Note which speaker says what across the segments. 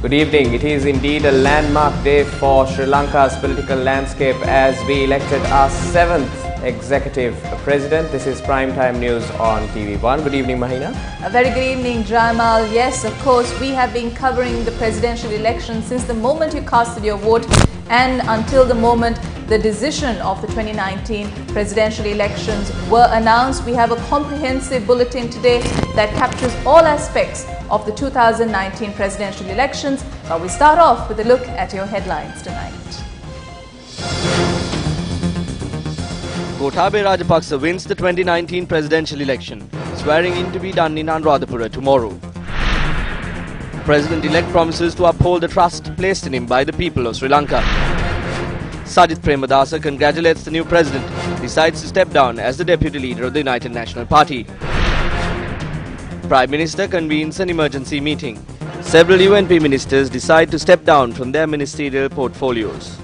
Speaker 1: Good evening. It is indeed a landmark day for Sri Lanka's political landscape as we elected our 7th executive president. This is Primetime News on TV1. Good evening, Mahina.
Speaker 2: A very good evening, Jamal. Yes, of course, we have been covering the presidential election since the moment you casted your vote and until the moment the decision of the 2019 presidential elections were announced. We have a comprehensive bulletin today that captures all aspects of the 2019 presidential elections. But we start off with a look at your headlines tonight.
Speaker 3: Gotabaya Rajapaksa wins the 2019 presidential election, swearing in to be done in Anuradhapura tomorrow. President-elect promises to uphold the trust placed in him by the people of Sri Lanka. Sajith Prema congratulates the new president, decides to step down as the deputy leader of the United National Party. Prime Minister convenes an emergency meeting. Several UNP ministers decide to step down from their ministerial portfolios.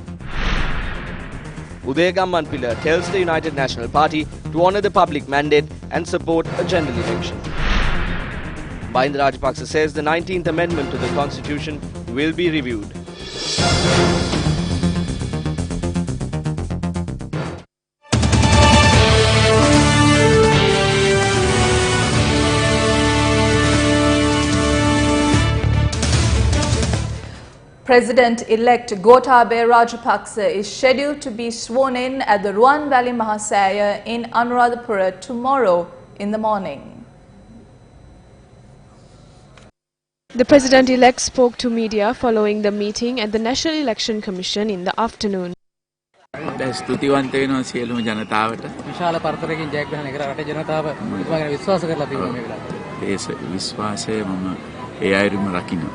Speaker 3: Onika Motoki tells the United National Party to honour the public mandate and support a general election. Mahinda Rajapaksa says the 19th Amendment to the Constitution will be reviewed.
Speaker 2: President-elect Gotabaya Rajapaksa is scheduled to be sworn in at the Ruan Valley Mahasaya in Anuradhapura tomorrow in the morning.
Speaker 4: The President-elect spoke to media following the meeting at the National Election Commission in the afternoon.
Speaker 5: ස්තුතිවන්ත වෙනවා සියලුම ජනතාවට.
Speaker 6: විශාල පරතරකින් ජයග්‍රහණය කර රටේ ජනතාව ඔබගෙන විශ්වාස කරලා තියෙනවා මේ වෙලාවට.
Speaker 5: ඒ විශ්වාසය මම ඒ අයුරින්ම රකින්නවා.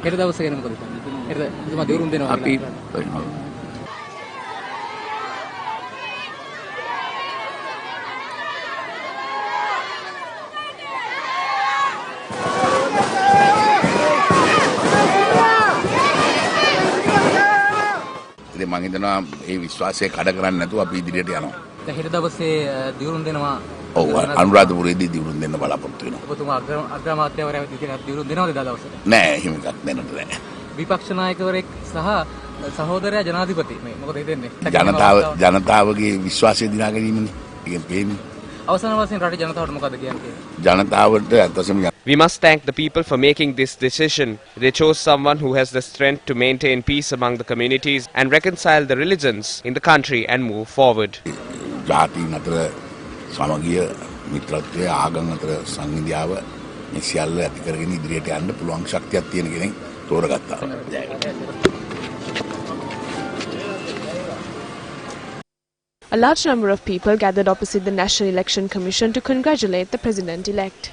Speaker 6: හෙට දවසේ ගැන මොකද හිතන්නේ? හෙට ඔබ දියුරුම් දෙනවා.
Speaker 5: අපි මම හිතනවා මේ විශ්වාසය කඩ කරන්නේ නැතුව අපි ඉදිරියට යනවා.
Speaker 6: දැන් හෙට දවසේ දියුරුම් දෙනවා.
Speaker 5: ඔව් අනුරාධපුරයේදී දියුරුම් දෙන්න බලාපොරොත්තු වෙනවා.
Speaker 6: ඔබතුමා අග්‍රාමාත්‍යවරයා විදිහට දියුරුම් දෙනවද එදා දවසේ?
Speaker 5: නෑ එහෙම එකක් දැනට නෑ.
Speaker 6: විපක්ෂ නායකවරයෙක් සහ සහෝදරයා ජනාධිපති මේ මොකද හිතන්නේ?
Speaker 5: ජනතාවගේ විශ්වාසය දිනා ගැනීමනේ. ඒකෙන් පේන්නේ.
Speaker 6: අවසාන වශයෙන් රටේ ජනතාවට මොකද කියන්නේ?
Speaker 5: ජනතාවට අත්වශයෙන්ම
Speaker 1: We must thank the people for making this decision. They chose someone who has the strength to maintain peace among the communities and reconcile the religions in the country and move forward.
Speaker 5: ජාතීන් අතර සමගිය මිත්‍රත්වය ආගම් අතර සංහිඳියාව මේ සියල්ල ඇති කරගෙන ඉදිරියට යන්න පුළුවන් ශක්තියක් තියෙන කෙනෙක් තෝරගත්තා.
Speaker 4: A large number of people gathered opposite the National Election Commission to congratulate the President-elect.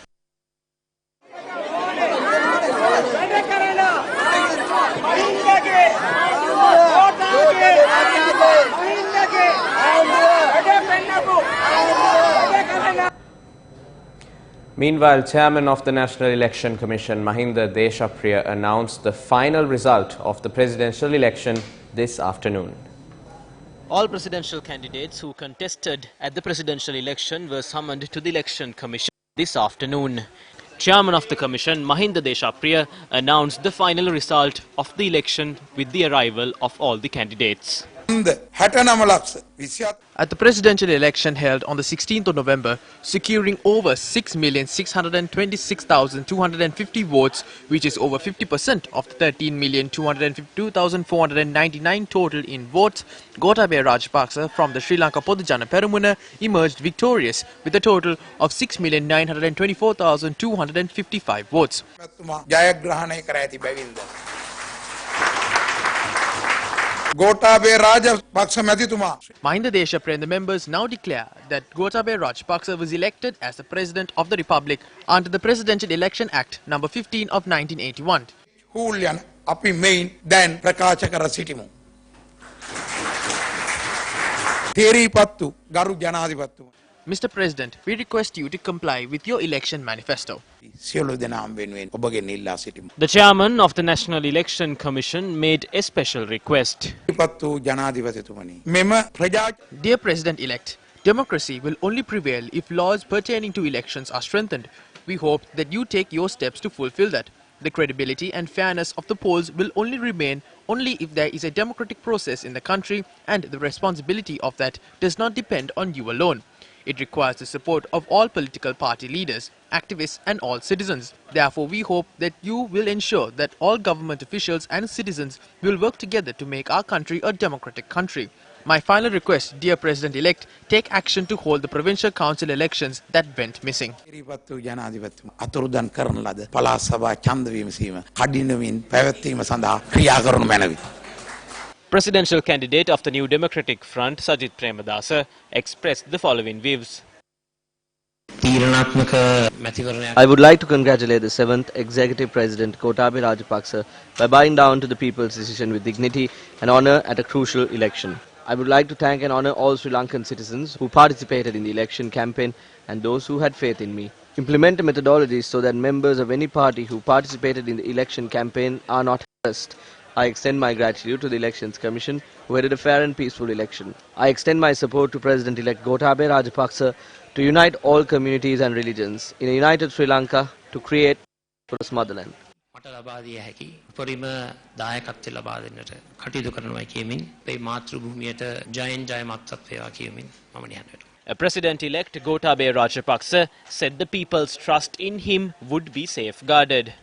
Speaker 1: Meanwhile, Chairman of the National Election Commission, Mahinda Deshapriya, announced the final result of the presidential election this afternoon.
Speaker 7: All presidential candidates who contested at the presidential election were summoned to the Election Commission this afternoon. Chairman of the Commission, Mahinda Deshapriya, announced the final result of the election with the arrival of all the candidates.
Speaker 8: At the presidential election held on the 16th of November, securing over 6,626,250 votes, which is over 50% of the 13,252,499 total in votes, Gotabaya Rajapaksa from the Sri Lanka Podujana Peramuna emerged victorious with a total of 6,924,255 votes. Mahinda Deshapriya and the members now declare that Gotabaya Rajapaksa was elected as the President of the Republic under the Presidential Election Act No. 15 of 1981.
Speaker 9: තේරීපත්තු ගරු ජනාධිපතිතුමා.
Speaker 8: Mr. President, we request you to comply with your election manifesto.
Speaker 9: සියලු දෙනාම වෙනුවෙන් ඔබගෙන් ඉල්ලා සිටිමු.
Speaker 7: The chairman of the National Election Commission made a special request.
Speaker 9: පත්තු ජනාධිපතිතුමනි. මෙම ප්‍රජා
Speaker 8: Dear President-elect, democracy will only prevail if laws pertaining to elections are strengthened. We hope that you take your steps to fulfill that. The credibility and fairness of the polls will only remain only if there is a democratic process in the country, and the responsibility of that does not depend on you alone. It requires the support of all political party leaders, activists and all citizens. Therefore, we hope that you will ensure that all government officials and citizens will work together to make our country a democratic country. My final request, dear President-elect, take action to hold the provincial council elections that went missing.
Speaker 9: තේරීපත්තු ජනාධිපතිතුමා අතුරුදන් කරන ලද පළාත් සභා ඡන්ද විමසීම කඩිනමින් පැවැත්වීම සඳහා ක්‍රියා කරනු මැනවි.
Speaker 7: Presidential candidate of the New Democratic Front, Sajith Prema expressed the following views.
Speaker 3: I would like to congratulate the 7th Executive President Gotabaya Rajapaksa by bowing down to the people's decision with dignity and honour at a crucial election. I would like to thank and honour all Sri Lankan citizens who participated in the election campaign and those who had faith in me. Implement a methodology so that members of any party who participated in the election campaign are not harassed. I extend my gratitude to the Elections Commission who headed a fair and peaceful election. I extend my support to President-elect Gotabaya Rajapaksa to unite all communities and religions in a united Sri Lanka to create a prosperous motherland.
Speaker 10: මට ලබා දිය හැකි උපරිම දායකත්වය ලබා දෙන්නට කටයුතු කරනවා කියමින් මේ මාතෘ භූමියට ජයෙන් ජය මත්තත් වේවා කියමින් මම නිහඬව.
Speaker 7: President-elect Gotabaya Rajapaksa said the people's trust in him would be safeguarded.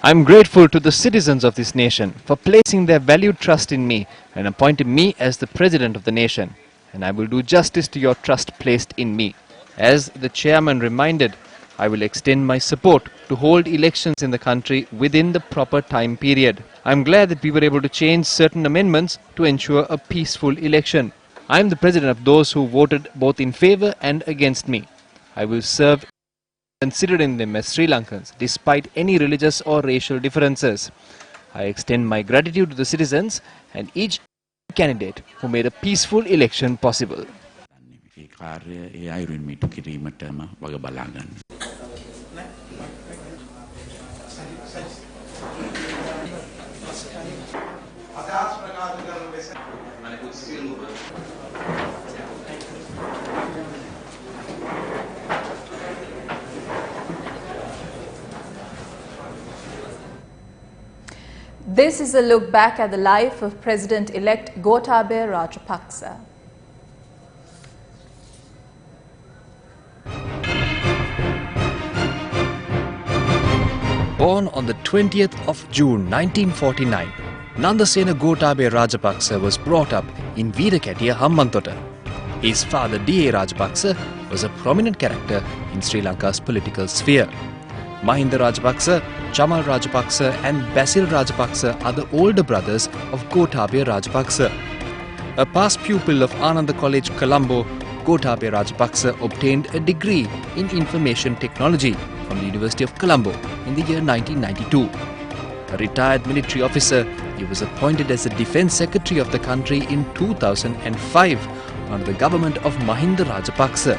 Speaker 11: I'm grateful to the citizens of this nation for placing their valued trust in me and appointing me as the President of the nation. And I will do justice to your trust placed in me. As the chairman reminded, I will extend my support to hold elections in the country within the proper time period. I'm glad that we were able to change certain amendments to ensure a peaceful election. I am the president of those who voted both in favor and against me. I will serve considering them as Sri Lankans despite any religious or racial differences. I extend my gratitude to the citizens and each candidate who made a peaceful election possible.
Speaker 2: This is a look back at the life of President-elect Gotabaya Rajapaksa.
Speaker 12: Born on the 20th of June 1949, Nandasena Gotabaya Rajapaksa was brought up in Veeraketiya, Hammantota. His father D.A. Rajapaksa was a prominent character in Sri Lanka's political sphere. Mahinda Rajapaksa, Chamal Rajapaksa and Basil Rajapaksa are the older brothers of Gotabaya Rajapaksa. A past pupil of Ananda College, Colombo, Gotabaya Rajapaksa obtained a degree in information technology from the University of Colombo in the year 1992. A retired military officer, he was appointed as the Defence Secretary of the country in 2005 under the government of Mahinda Rajapaksa.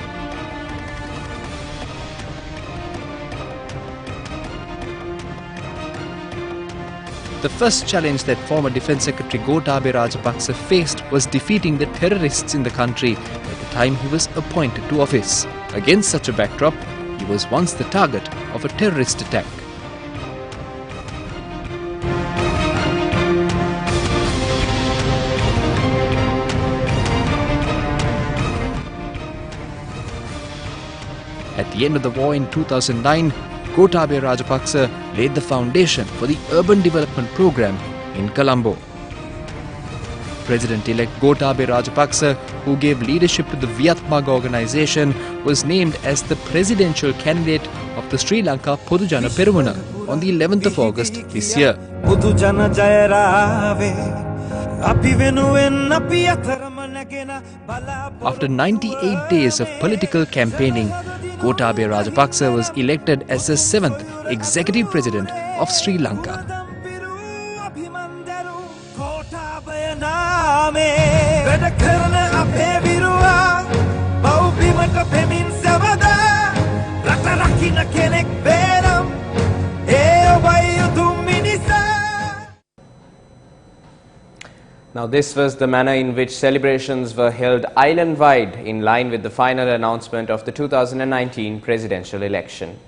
Speaker 12: The first challenge that former Defence Secretary Gotabaya Rajapaksa faced was defeating the terrorists in the country at the time he was appointed to office. Against such a backdrop, he was once the target of a terrorist attack. At the end of the war in 2009, Gotabaya Rajapaksa laid the foundation for the urban development program in Colombo. President-elect Gotabaya Rajapaksa, who gave leadership to the Vietmag organization, was named as the presidential candidate of the Sri Lanka Podujana Peramuna on the 11th of August this year. After 98 days of political campaigning, Gotabaya Rajapaksa was elected as the 7th Executive President of Sri Lanka.
Speaker 1: Now, this was the manner in which celebrations were held island-wide in line with the final announcement of the 2019 presidential election.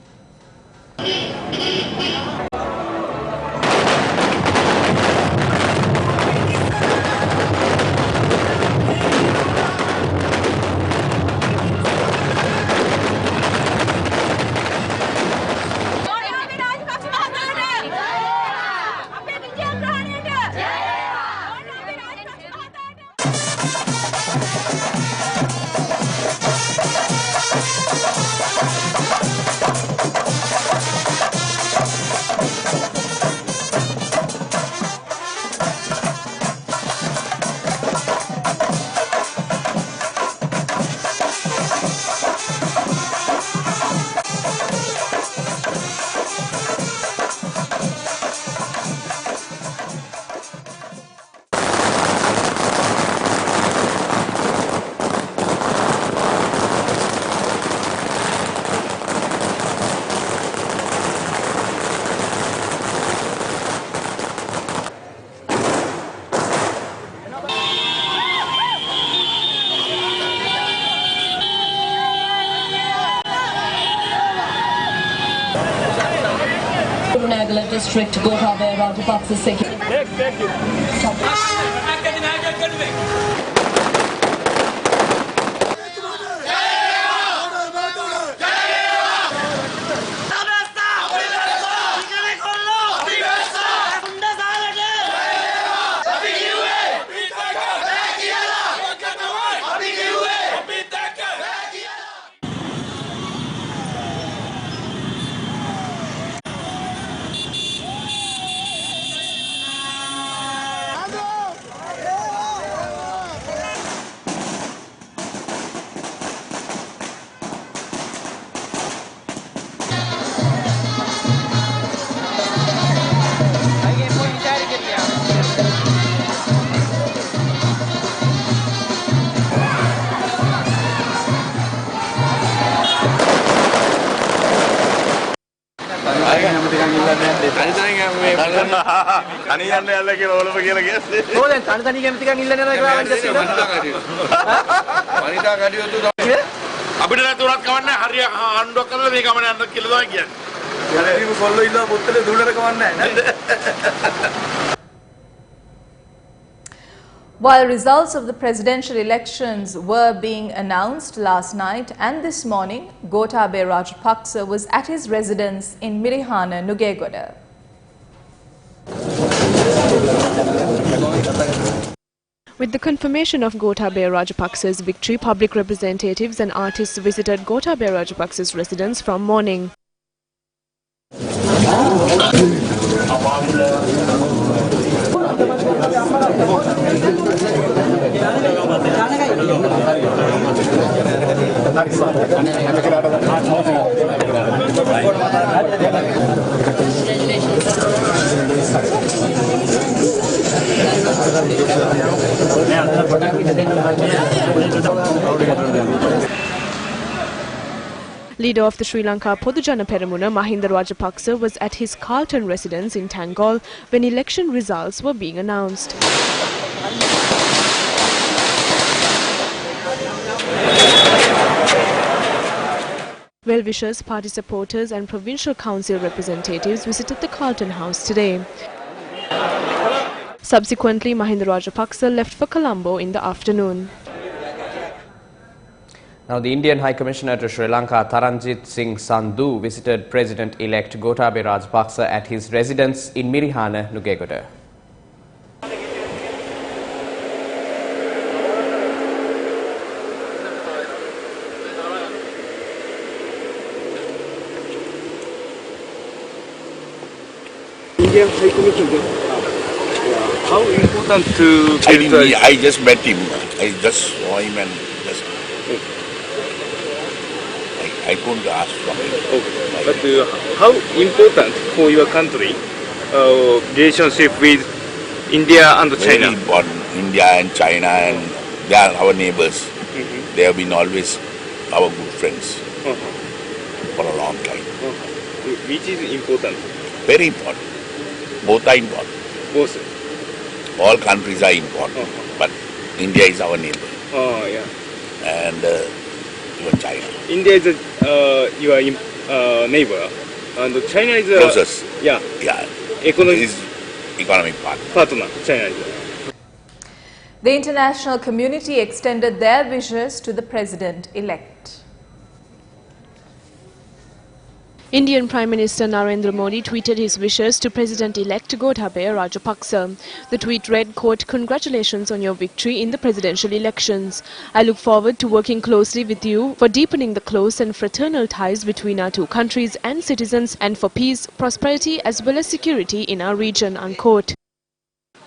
Speaker 13: District Gotabe Rajapaksa Secretary. Thank you.
Speaker 2: While results of the presidential elections were being announced last night and this morning, Gotabe Rajapaksa was at his residence in Mirihana, Nugegoda.
Speaker 4: With the confirmation of Gotabe Rajapaksa's victory, public representatives and artists visited Gotabe Rajapaksa's residence from morning. Leader of the Sri Lanka Podujana Peramuna, Mahinda Rajapaksa, was at his Carlton residence in Tangol when election results were being announced. Well-wishers, party supporters and provincial council representatives visited the Carlton House today. Subsequently, Mahinda Rajapaksa left for Colombo in the afternoon.
Speaker 1: Now, the Indian High Commissioner to Sri Lanka, Taranjit Singh Sandhu, visited President-elect Gotabe Rajapaksa at his residence in Mirihana, Nugegoda.
Speaker 14: Indian High Commissioner, how important to...
Speaker 5: I just met him. I just saw him and just... I couldn't ask from him.
Speaker 14: Okay. But how important for your country relationship with India and China.
Speaker 5: Very important. India and China, and they are our neighbors. They have been always our good friends for a long time.
Speaker 14: Which is important?
Speaker 5: Very important. Both are important.
Speaker 14: Both.
Speaker 5: All countries are important, but India is our neighbor.
Speaker 14: Oh, yeah.
Speaker 5: And even China.
Speaker 14: India is your neighbor, and China is
Speaker 5: Closest.
Speaker 14: Yeah.
Speaker 5: Economic
Speaker 14: partner. China is.
Speaker 2: The international community extended their wishes to the President-elect.
Speaker 4: Indian Prime Minister Narendra Modi tweeted his wishes to President-elect Gotabaya Rajapaksa. The tweet read, quote, "Congratulations on your victory in the presidential elections. I look forward to working closely with you for deepening the close and fraternal ties between our two countries and citizens and for peace, prosperity as well as security in our region," unquote.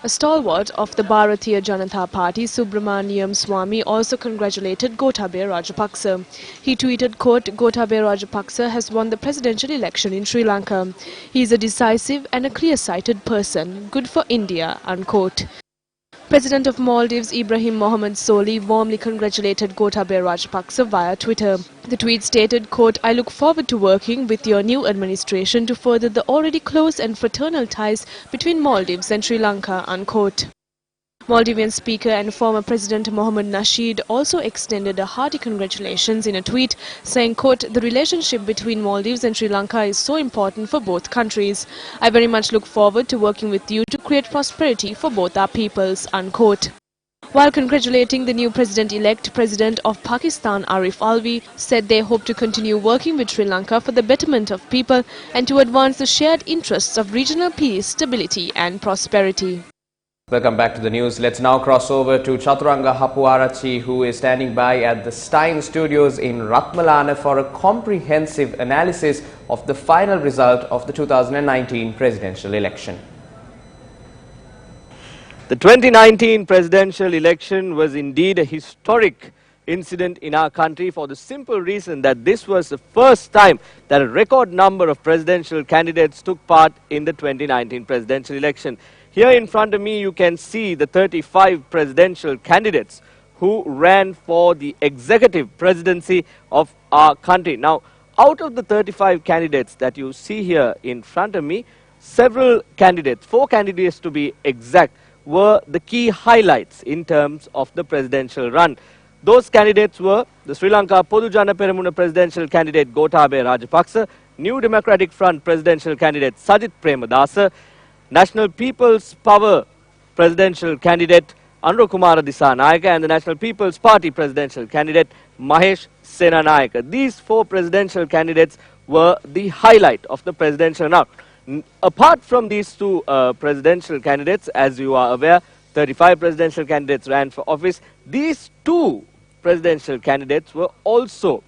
Speaker 4: A stalwart of the Bharatiya Janata Party, Subramaniam Swamy, also congratulated Gotabaya Rajapaksa. He tweeted, quote, "Gotabaya Rajapaksa has won the presidential election in Sri Lanka. He is a decisive and a clear-sighted person. Good for India," unquote. President of Maldives Ibrahim Mohammed Soli warmly congratulated Gotabaya Rajapaksa via Twitter. The tweet stated, quote, "I look forward to working with your new administration to further the already close and fraternal ties between Maldives and Sri Lanka," unquote. Maldivian Speaker and former President Mohammed Nasheed also extended a hearty congratulations in a tweet, saying, quote, "The relationship between Maldives and Sri Lanka is so important for both countries. I very much look forward to working with you to create prosperity for both our peoples," unquote. While congratulating the new President-elect, President of Pakistan Arif Alvi said they hope to continue working with Sri Lanka for the betterment of people and to advance the shared interests of regional peace, stability and prosperity.
Speaker 1: Welcome back to the news. Let's now cross over to Chaturanga Hapuarachi, who is standing by at the Stein Studios in Ratmalana for a comprehensive analysis of the final result of the 2019 presidential election.
Speaker 3: The 2019 presidential election was indeed a historic incident in our country for the simple reason that this was the first time that a record number of presidential candidates took part in the 2019 presidential election. Here in front of me, you can see the 35 presidential candidates who ran for the executive presidency of our country. Now, out of the 35 candidates that you see here in front of me, several candidates, 4 candidates to be exact, were the key highlights in terms of the presidential run. Those candidates were the Sri Lanka Podujana Peramuna presidential candidate Gotabaya Rajapaksa, New Democratic Front presidential candidate Sajith Premadasa, National People's Power presidential candidate Anurakumara Dissanayake, and the National People's Party presidential candidate Mahesh Senanayake. These 4 presidential candidates were the highlight of the presidential run. Apart from these 2 presidential candidates, as you are aware, 35 presidential candidates ran for office. These 2 presidential candidates were also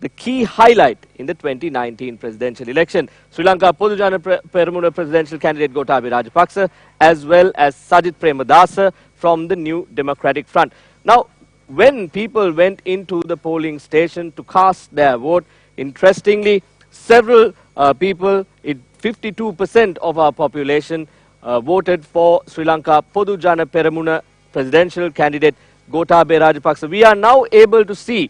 Speaker 3: the key highlight in the 2019 presidential election. Sri Lanka Podujana Peramuna presidential candidate Gotabaya Rajapaksa, as well as Sajith Premadasa from the New Democratic Front. Now, when people went into the polling station to cast their vote, interestingly, several people, 52% of our population, voted for Sri Lanka Podujana Peramuna presidential candidate Gotabaya Rajapaksa. We are now able to see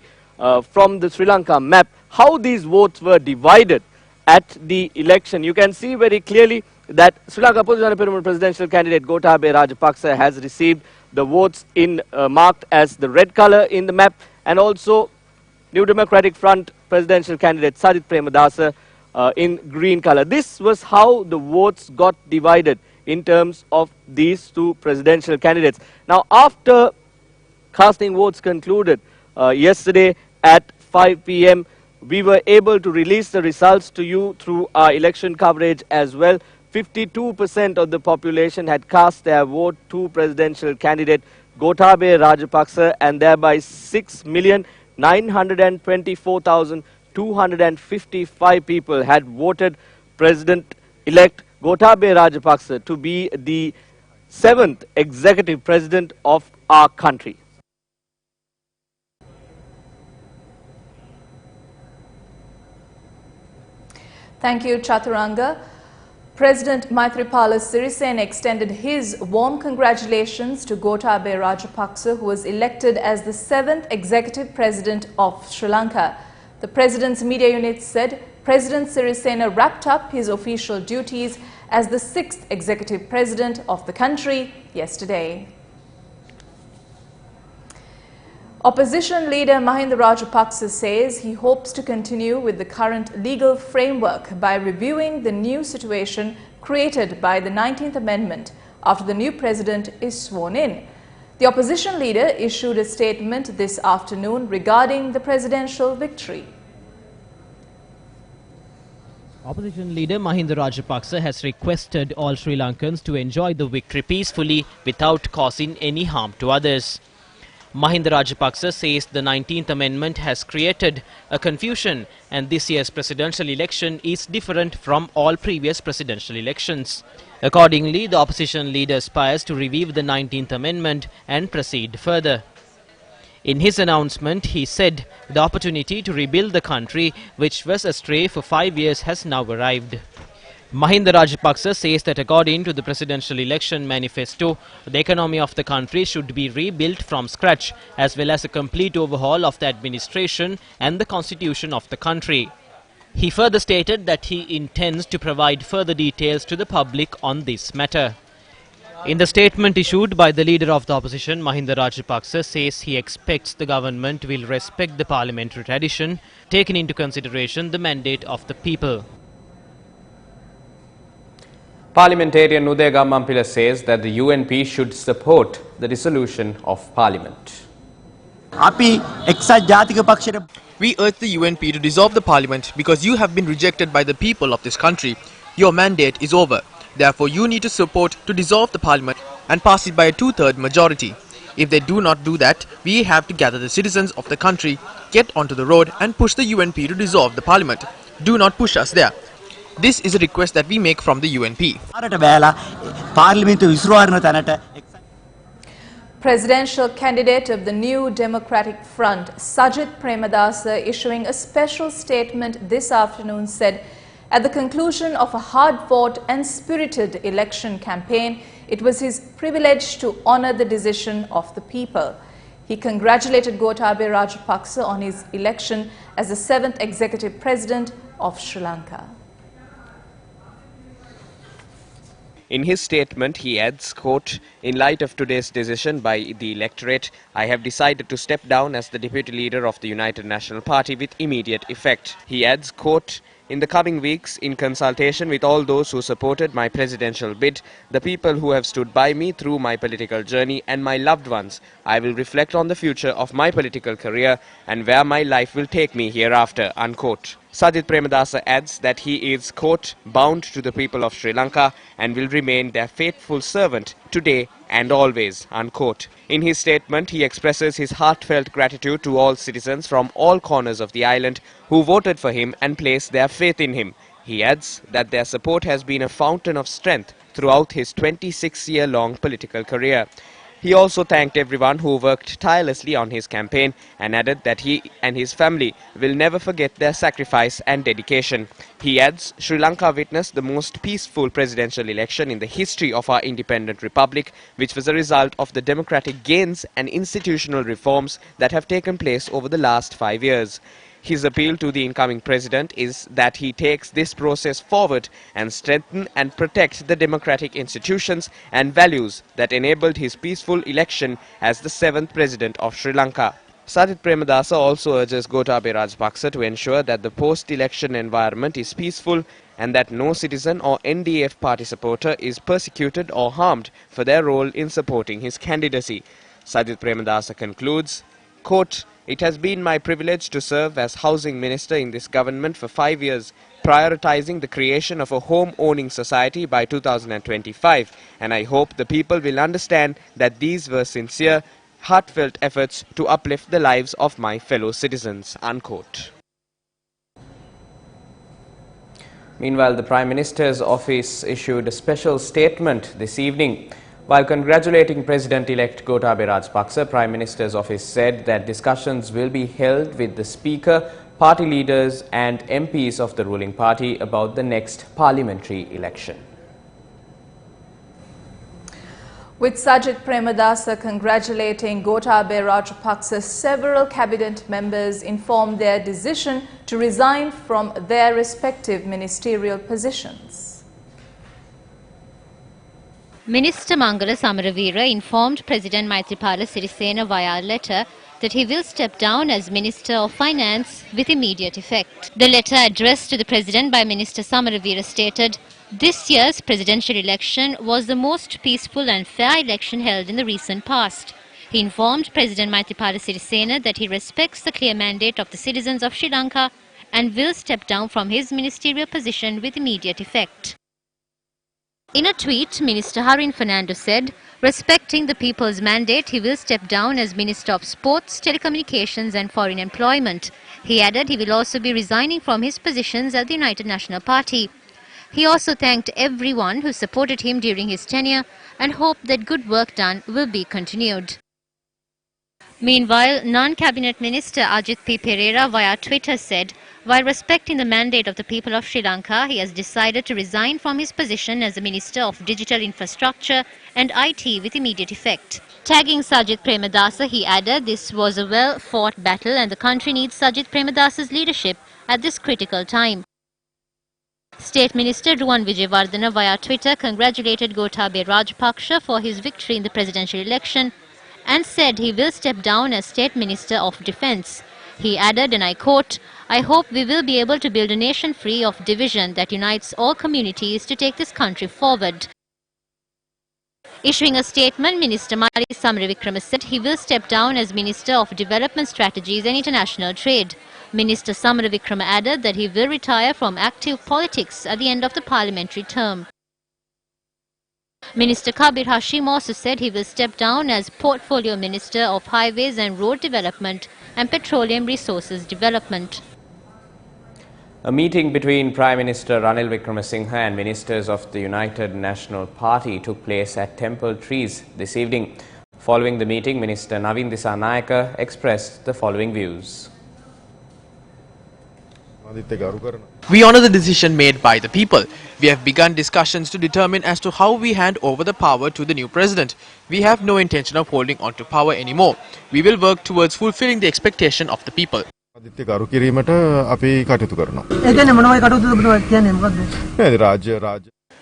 Speaker 3: from the Sri Lanka map how these votes were divided at the election. You can see very clearly that Sri Lanka Podujana Peramuna presidential candidate Gotabaya Rajapaksa has received the votes in marked as the red color in the map, and also New Democratic Front presidential candidate Sajith Premadasa in green color. This was how the votes got divided in terms of these 2 presidential candidates. Now, after casting votes concluded yesterday at 5 p.m., we were able to release the results to you through our election coverage as well. 52% of the population had cast their vote to presidential candidate Gotabaya Rajapaksa, and thereby 6,924,255 people had voted President-elect Gotabaya Rajapaksa to be the 7th executive president of our country.
Speaker 2: Thank you, Chaturanga. President Maithripala extended his warm congratulations to Gotabaya Rajapaksa, who was elected as the 7th executive president of Sri Lanka. The president's media unit said President Sirisena wrapped up his official duties as the 6th executive president of the country yesterday. Opposition leader Mahinda Rajapaksa says he hopes to continue with the current legal framework by reviewing the new situation created by the 19th Amendment after the new president is sworn in. The opposition leader issued a statement this afternoon regarding the presidential victory.
Speaker 7: Opposition leader Mahinda Rajapaksa has requested all Sri Lankans to enjoy the victory peacefully without causing any harm to others. Mahinda Rajapaksa says the 19th Amendment has created a confusion and this year's presidential election is different from all previous presidential elections. Accordingly, the opposition leader aspires to review the 19th Amendment and proceed further. In his announcement, he said the opportunity to rebuild the country, which was astray for 5 years, has now arrived. Mahinda Rajapaksa says that according to the presidential election manifesto, the economy of the country should be rebuilt from scratch, as well as a complete overhaul of the administration and the constitution of the country. He further stated that he intends to provide further details to the public on this matter. In the statement issued by the leader of the opposition, Mahinda Rajapaksa says he expects the government will respect the parliamentary tradition, taking into consideration the mandate of the people.
Speaker 1: Parliamentarian Udega Mampila says that the UNP should support the dissolution of parliament.
Speaker 8: We urge the UNP to dissolve the parliament because you have been rejected by the people of this country. Your mandate is over. Therefore, you need to support to dissolve the parliament and pass it by a 2/3 majority. If they do not do that, we have to gather the citizens of the country, get onto the road and push the UNP to dissolve the parliament. Do not push us there. This is a request that we make from the UNP.
Speaker 2: Presidential candidate of the New Democratic Front, Prema, issuing a special statement this afternoon, said at the conclusion of a hard-fought and spirited election campaign, it was his privilege to honor the decision of the people. He congratulated Gotabaya Rajapaksa on his election as the 7th executive president of Sri Lanka.
Speaker 1: In his statement, he adds, quote, "In light of today's decision by the electorate, I have decided to step down as the deputy leader of the United National Party with immediate effect." He adds, quote, "In the coming weeks, in consultation with all those who supported my presidential bid, the people who have stood by me through my political journey and my loved ones, I will reflect on the future of my political career and where my life will take me hereafter," unquote. Prema adds that he is, quote, "bound to the people of Sri Lanka and will remain their faithful servant today and always," unquote. In his statement, he expresses his heartfelt gratitude to all citizens from all corners of the island who voted for him and placed their faith in him. He adds that their support has been a fountain of strength throughout his 26-year-long political career. He also thanked everyone who worked tirelessly on his campaign and added that he and his family will never forget their sacrifice and dedication. He adds, Sri Lanka witnessed the most peaceful presidential election in the history of our independent republic, which was a result of the democratic gains and institutional reforms that have taken place over the last 5 years. His appeal to the incoming president is that he takes this process forward and strengthen and protect the democratic institutions and values that enabled his peaceful election as the 7th president of Sri Lanka. Prema also urges Gotabaya Rajapaksa to ensure that the post-election environment is peaceful and that no citizen or NDF party supporter is persecuted or harmed for their role in supporting his candidacy. Prema concludes, quote, "It has been my privilege to serve as housing minister in this government for 5 years, prioritizing the creation of a home-owning society by 2025, and I hope the people will understand that these were sincere, heartfelt efforts to uplift the lives of my fellow citizens," unquote. Meanwhile, the Prime Minister's office issued a special statement this evening. While congratulating President-elect Gotabaya Rajapaksa, Prime Minister's office said that discussions will be held with the Speaker, party leaders and MPs of the ruling party about the next parliamentary election.
Speaker 2: With Sajith Premadasa congratulating Gotabaya Rajapaksa, several cabinet members informed their decision to resign from their respective ministerial positions.
Speaker 15: Minister Mangala Samaravira informed President Maithripala Sirisena via letter that he will step down as Minister of Finance with immediate effect. The letter addressed to the President by Minister Samaravira stated, "This year's presidential election was the most peaceful and fair election held in the recent past." He informed President Maithripala Sirisena that he respects the clear mandate of the citizens of Sri Lanka and will step down from his ministerial position with immediate effect. In a tweet, Minister Harin Fernando said, respecting the people's mandate, he will step down as Minister of Sports, Telecommunications and Foreign Employment. He added he will also be resigning from his positions at the United National Party. He also thanked everyone who supported him during his tenure and hoped that good work done will be continued. Meanwhile, non-cabinet minister Ajit P. Pereira via Twitter said, while respecting the mandate of the people of Sri Lanka, he has decided to resign from his position as the Minister of Digital Infrastructure and IT with immediate effect. Tagging Sajith Premadasa, he added, this was a well-fought battle and the country needs Sajith Premadasa's leadership at this critical time. State Minister Ruwan Vijayawardena via Twitter congratulated Gotabaya Rajapaksa for his victory in the presidential election and said he will step down as State Minister of Defence. He added, and I quote, "I hope we will be able to build a nation free of division that unites all communities to take this country forward." Issuing a statement, Minister Mali Samaravikrama said he will step down as Minister of Development Strategies and International Trade. Minister Samaravikrama added that he will retire from active politics at the end of the parliamentary term. Minister Kabir Hashim also said he will step down as Portfolio Minister of Highways and Road Development and Petroleum Resources Development.
Speaker 1: A meeting between Prime Minister Ranil Wickremesinghe and ministers of the United National Party took place at Temple Trees this evening. Following the meeting, Minister Naveen Dissanayake expressed the following views.
Speaker 8: We honour the decision made by the people. We have begun discussions to determine as to how we hand over the power to the new president. We have no intention of holding on to power anymore. We will work towards fulfilling the expectation of the people.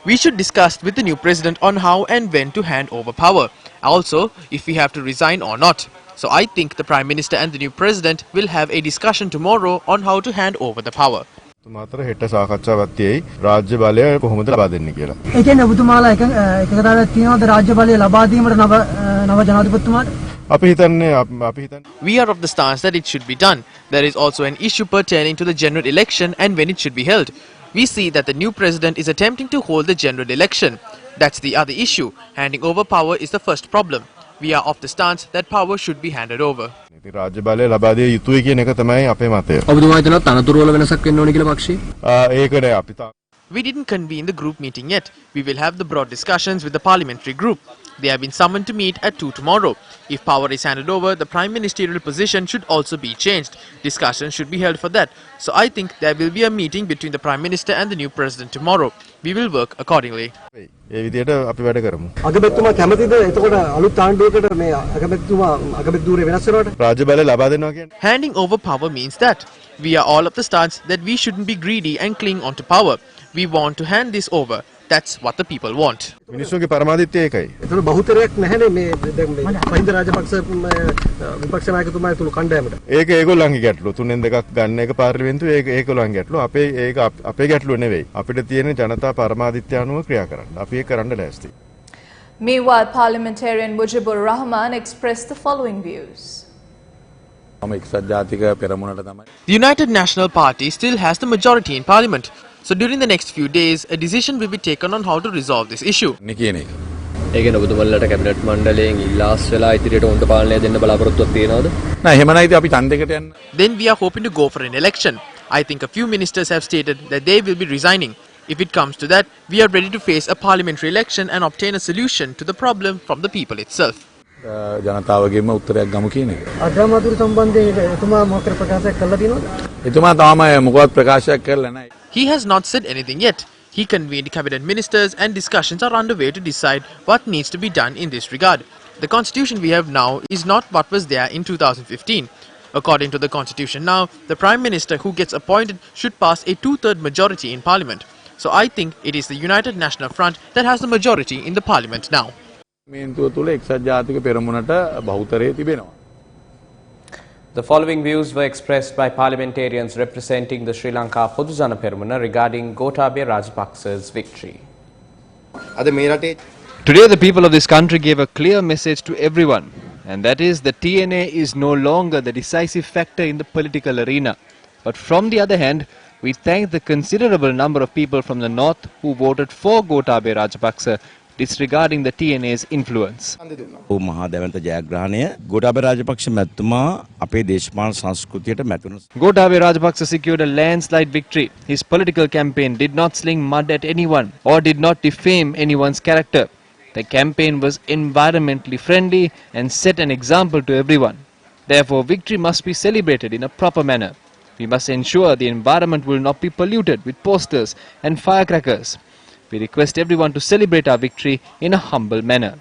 Speaker 8: We should discuss with the new president on how and when to hand over power. Also, if we have to resign or not. So I think the Prime Minister and the new President will have a discussion tomorrow on how to hand over the power. We are of the stance that it should be done. There is also an issue pertaining to the general election and when it should be held. We see that the new president is attempting to hold the general election. That's the other issue. Handing over power is the first problem. We are of the stance that power should be handed over. We didn't convene the group meeting yet. We will have the broad discussions with the parliamentary group. They have been summoned to meet at 2 tomorrow. If power is handed over, the prime ministerial position should also be changed. Discussions should be held for that. So I think there will be a meeting between the prime minister and the new president tomorrow. We will work accordingly. Handing over power means that we are all of the stance that we shouldn't be greedy and cling on to power. We want to hand this over. That's what the people want.
Speaker 2: Meanwhile, parliamentarian Mujibur Rahman expressed the following views.
Speaker 8: The United National Party still has the majority in parliament. So during the next few days, a decision will be taken on how to resolve this issue. Then we are hoping to go for an election. I think a few ministers have stated that they will be resigning. If it comes to that, we are ready to face a parliamentary election and obtain a solution to the problem from the people itself.
Speaker 5: ජනතාවගේම උත්තරයක් ගමු කියන එක.
Speaker 6: අග්‍රාමාත්‍යවරු සම්බන්ධයෙන් එතුමා මොකක් ප්‍රකාශයක් කළා තියෙනවද?
Speaker 5: එතුමා තාම මොකවත් ප්‍රකාශයක් කරලා නැහැ.
Speaker 8: He has not said anything yet. He convened cabinet ministers and discussions are underway to decide what needs to be done in this regard. The constitution we have now is not what was there in 2015. According to the constitution now, the Prime Minister who gets appointed should pass a 2/3 majority in Parliament. So I think it is the United National Front that has the majority in the Parliament now.
Speaker 1: The following views were expressed by parliamentarians representing the Sri Lanka Podujana Peramuna regarding Gotabaya Rajapaksa's victory.
Speaker 11: Today the people of this country gave a clear message to everyone, and that is that TNA is no longer the decisive factor in the political arena. But from the other hand, we thank the considerable number of people from the north who voted for Gotabaya Rajapaksa, disregarding the TNA's influence. Gotabaya Rajapaksa secured a landslide victory. His political campaign did not sling mud at anyone or did not defame anyone's character. The campaign was environmentally friendly and set an example to everyone. Therefore, victory must be celebrated in a proper manner. We must ensure the environment will not be polluted with posters and firecrackers. We request everyone to celebrate our victory in a humble manner.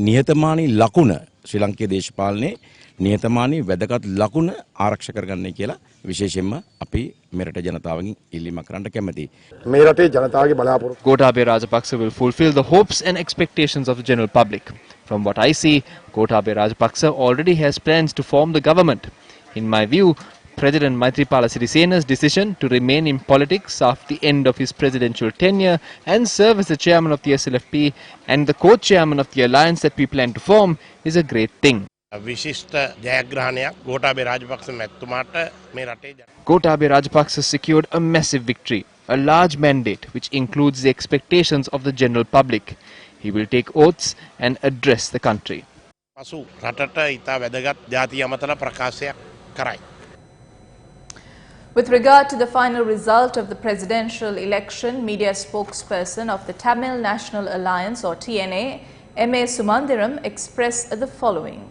Speaker 16: නිහතමානී ලකුණ ශ්‍රී ලංකේ දේශපාලනේ නිහතමානී වැදගත් ලකුණ ආරක්ෂා කරගන්නයි කියලා විශේෂයෙන්ම අපි මෙරට ජනතාවගෙන් ඉල්ලීමක් කරන්න කැමැතියි.
Speaker 11: මේ රටේ ජනතාවගේ බලාපොරොත්තු Gotabaya Rajapaksa will fulfill the hopes and expectations of the general public. From what I see, Gotabaya Rajapaksa already has plans to form the government. In my view, President Maithripala Sirisena's decision to remain in politics after the end of his presidential tenure and serve as the chairman of the SLFP and the co-chairman of the alliance that we plan to form is a great thing. Gotabaya Rajapaksa secured a massive victory, a large mandate which includes the expectations of the general public. He will take oaths and address the country.
Speaker 2: With regard to the final result of the presidential election, media spokesperson of the Tamil National Alliance or TNA, M.A. Sumandiram, expressed the following.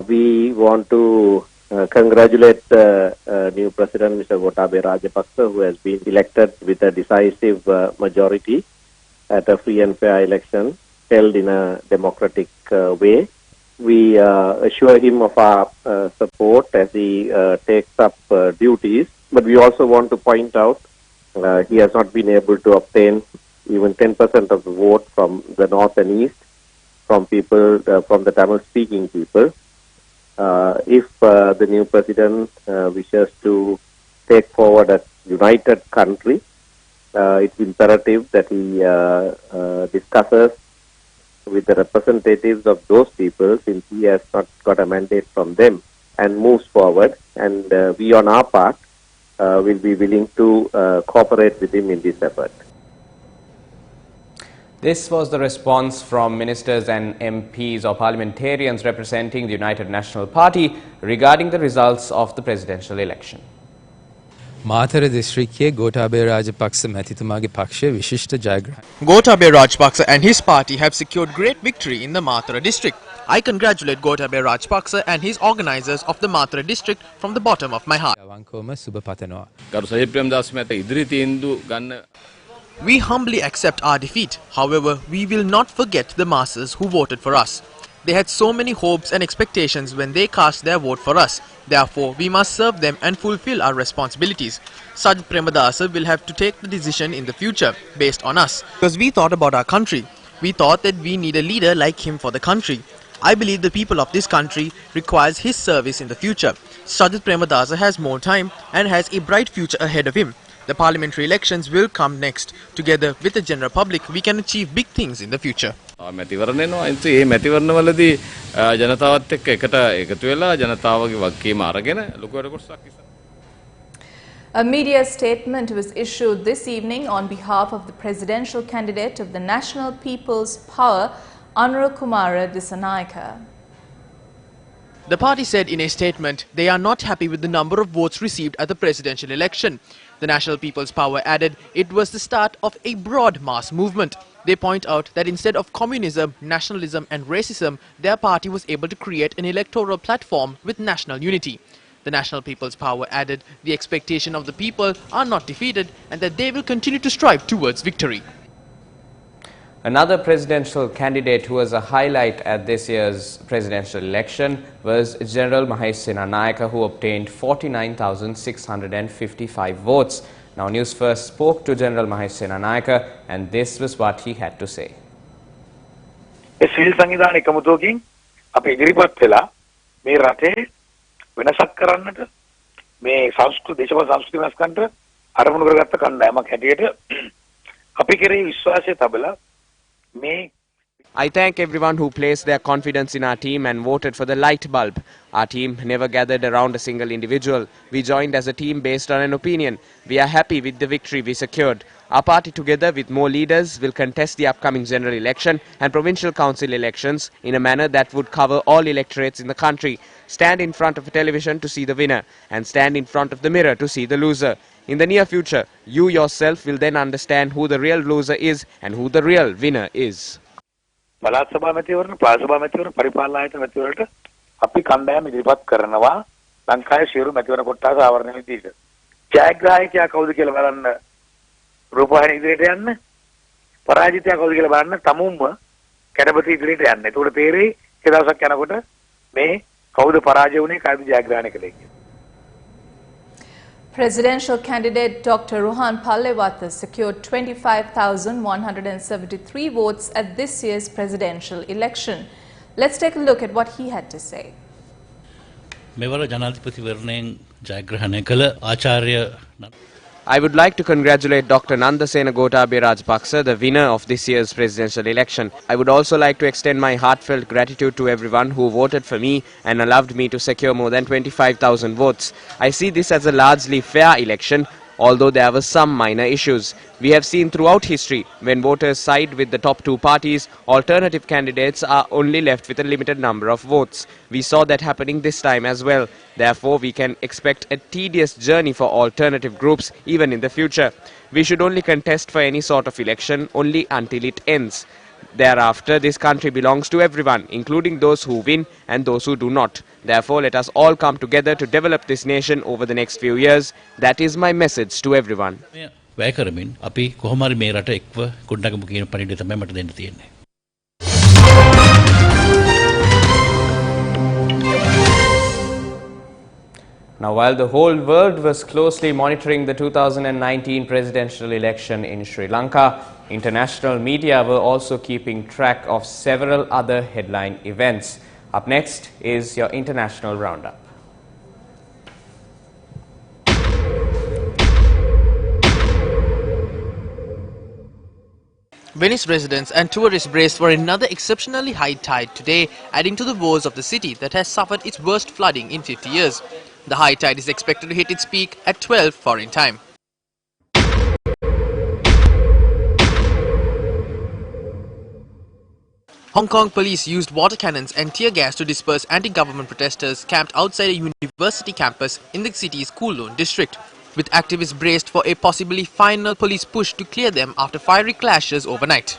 Speaker 17: We want to congratulate new President Mr. Gotabaya Rajapaksa, who has been elected with a decisive majority at a free and fair election held in a democratic way. We assure him of our support as he takes up duties, but we also want to point out he has not been able to obtain even 10% of the vote from the north and east, from people, from the Tamil-speaking people. If the new president wishes to take forward a united country, it's imperative that he discusses with the representatives of those people, since he has not got a mandate from them, and moves forward. And we on our part will be willing to cooperate with him in this effort.
Speaker 1: This was the response from ministers and MPs or parliamentarians representing the United National Party regarding the results of the presidential election.
Speaker 18: Matara දිස්ත්‍රික්කයේ ගෝඨාභය රාජපක්ෂ මැතිතුමාගේ පක්ෂය විශිෂ්ට ජයග්‍රහණයක්.
Speaker 8: Gotabaya Rajapaksa and his party have secured great victory in the Mathura district. I congratulate Gotabaya Rajapaksa and his organizers of the Mathura district from the bottom of my heart.
Speaker 18: අවංකවම සුබ පතනවා.
Speaker 16: ගරු සජිත් ප්‍රේමදාස මහතා ඉදිරි තීන්දුව ගන්න.
Speaker 8: We humbly accept our defeat. However, we will not forget the masses who voted for us. They had so many hopes and expectations when they cast their vote for us. Therefore, we must serve them and fulfill our responsibilities. Sajid Prema will have to take the decision in the future based on us. Because we thought about our country. We thought that we need a leader like him for the country. I believe the people of this country requires his service in the future. Sajid Prema has more time and has a bright future ahead of him. The parliamentary elections will come next. Together with the general public, we can achieve big things in the future.
Speaker 16: මැතිවරණයනවා ඒ මැතිවරණවලදී ජනතාවත් එක්ක එකට එකතු වෙලා ජනතාවගේ වගකීම අරගෙන ලොකු වැඩ කොටසක් ඉස්සර.
Speaker 2: A media statement was issued this evening on behalf of the presidential candidate of the National People's Power, Anurukumara Dissanayake.
Speaker 8: The party said in a statement they are not happy with the number of votes received at the presidential election. The National People's Power added it was the start of a broad mass movement. They point out that instead of communism, nationalism and racism, their party was able to create an electoral platform with national unity. The National People's Power added the expectation of the people are not defeated and that they will continue to strive towards victory.
Speaker 1: Another presidential candidate who was a highlight at this year's presidential election was General Maithripalapala, who obtained 49,655 votes. Now, Newsfirst spoke to General Maithripalapala, and this was what he had to say.
Speaker 19: Onika Motoki, අපි ඉදිරිපත් වෙලා මේ රටේ වෙනසක් කරන්නට මේ සංස්කෘති දේශපාලන සංස්කෘතිය වෙනස් කරන්නට අරමුණු කරගත්ත කණ්ඩායමක් හැටියට අපි කෙරෙහි විශ්වාසය තබලා මේ
Speaker 1: I thank everyone who placed their confidence in our team and voted for the light bulb. Our team never gathered around a single individual. We joined as a team based on an opinion. We are happy with the victory we secured. Our party, together with more leaders, will contest the upcoming general election and provincial council elections in a manner that would cover all electorates in the country. Stand in front of a television to see the winner and stand in front of the mirror to see the loser. In the near future, you yourself will then understand who the real loser is and who the real winner is.
Speaker 19: පළාත් සභා මැතිවරණ පාසල් සභා මැතිවරණ පරිපාලන ආයතන මැතිවරණට අපි කණ්ඩායම ඉදිරිපත් කරනවා ලංකාවේ සියලු මැතිවරණ කොටස ආවරණය විදිහට ජයග්‍රාහකයා කවුද කියලා බලන්න රූපවාහිනිය ඉදිරියට යන්න පරාජිතයා කවුද කියලා බලන්න තමුම්ම කැඩපත ඉදිරියට යන්න. එතකොට තේරෙයි ඒ දවසක් යනකොට මේ කවුද පරාජය වුණේ කවුද ජයග්‍රහණය කළේ කියලා.
Speaker 2: Presidential candidate Dr. Rohan Palitha secured 25,173 votes at this year's presidential election. Let's take a look at what he had to say.
Speaker 1: I would like to congratulate Dr. Nandasena Gotabaya Rajapaksa, the winner of this year's presidential election. I would also like to extend my heartfelt gratitude to everyone who voted for me and allowed me to secure more than 25,000 votes. I see this as a largely fair election, although there were some minor issues. We have seen throughout history, when voters side with the top two parties, alternative candidates are only left with a limited number of votes. We saw that happening this time as well. Therefore, we can expect a tedious journey for alternative groups even in the future. We should only contest for any sort of election only until it ends. Thereafter, this country belongs to everyone, including those who win and those who do not. Therefore, let us all come together to develop this nation over the next few years. That is my message to everyone.
Speaker 20: වැය කරමින් අපි කොහොම හරි මේ රට එක්ව ගොඩනගමු කියන පරිදි තමයි මට දෙන්න තියෙන්නේ.
Speaker 1: Now, while the whole world was closely monitoring the 2019 presidential election in Sri Lanka, international media were also keeping track of several other headline events. Up next is your international roundup.
Speaker 8: Venice residents and tourists braced for another exceptionally high tide today, adding to the woes of the city that has suffered its worst flooding in 50 years. The high tide is expected to hit its peak at 12 foreign time. Hong Kong police used water cannons and tear gas to disperse anti-government protesters camped outside a university campus in the city's Kowloon district, with activists braced for a possibly final police push to clear them after fiery clashes overnight.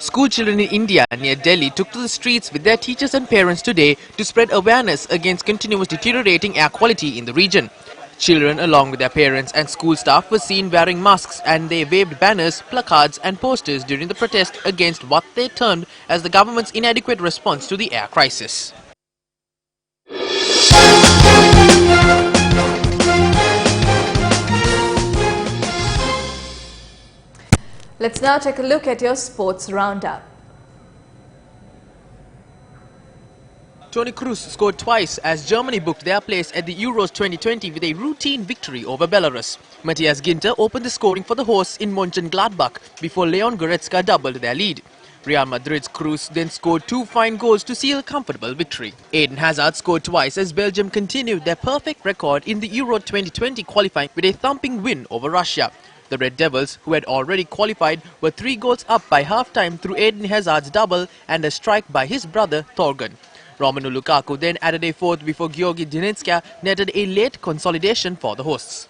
Speaker 8: School children in India near Delhi took to the streets with their teachers and parents today to spread awareness against continuous deteriorating air quality in the region. Children, along with their parents and school staff, were seen wearing masks and they waved banners, placards and posters during the protest against what they termed as the government's inadequate response to the air crisis.
Speaker 2: Let's now take a look at your sports roundup.
Speaker 8: Toni Kroos scored twice as Germany booked their place at the Euros 2020 with a routine victory over Belarus. Matthias Ginter opened the scoring for the hosts in Mönchengladbach before Leon Goretzka doubled their lead. Real Madrid's Kroos then scored two fine goals to seal a comfortable victory. Eden Hazard scored twice as Belgium continued their perfect record in the Euro 2020 qualifying with a thumping win over Russia. The Red Devils, who had already qualified, were 3 goals up by half-time through Eden Hazard's double and a strike by his brother Thorgan. Romelu Lukaku then added a fourth before Georgi Dinitska netted a late consolidation for the hosts.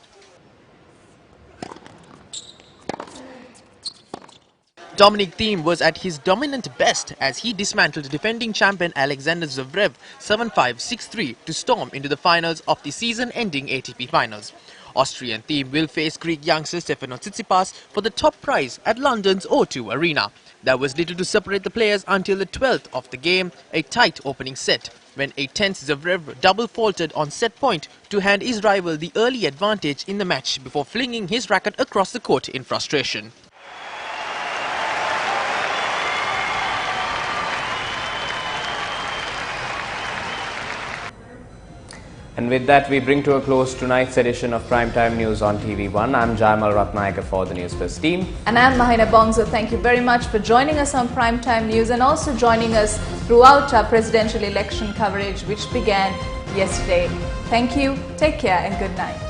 Speaker 8: Dominic Thiem was at his dominant best as he dismantled defending champion Alexander Zverev 7-5, 6-3 to storm into the finals of the season-ending ATP Finals. Austrian Thiem will face Greek youngster Stefanos Tsitsipas for the top prize at London's O2 Arena. There was little to separate the players until the 12th of the game, a tight opening set, when a tense Zverev double faulted on set point to hand his rival the early advantage in the match before flinging his racket across the court in frustration.
Speaker 1: And with that, we bring to a close tonight's edition of Primetime News on TV1. I'm Jayamal Ratnayaka for the Newsfirst team.
Speaker 2: And I'm Mahina Bongso. Thank you very much for joining us on Primetime News and also joining us throughout our presidential election coverage, which began yesterday. Thank you, take care and good night.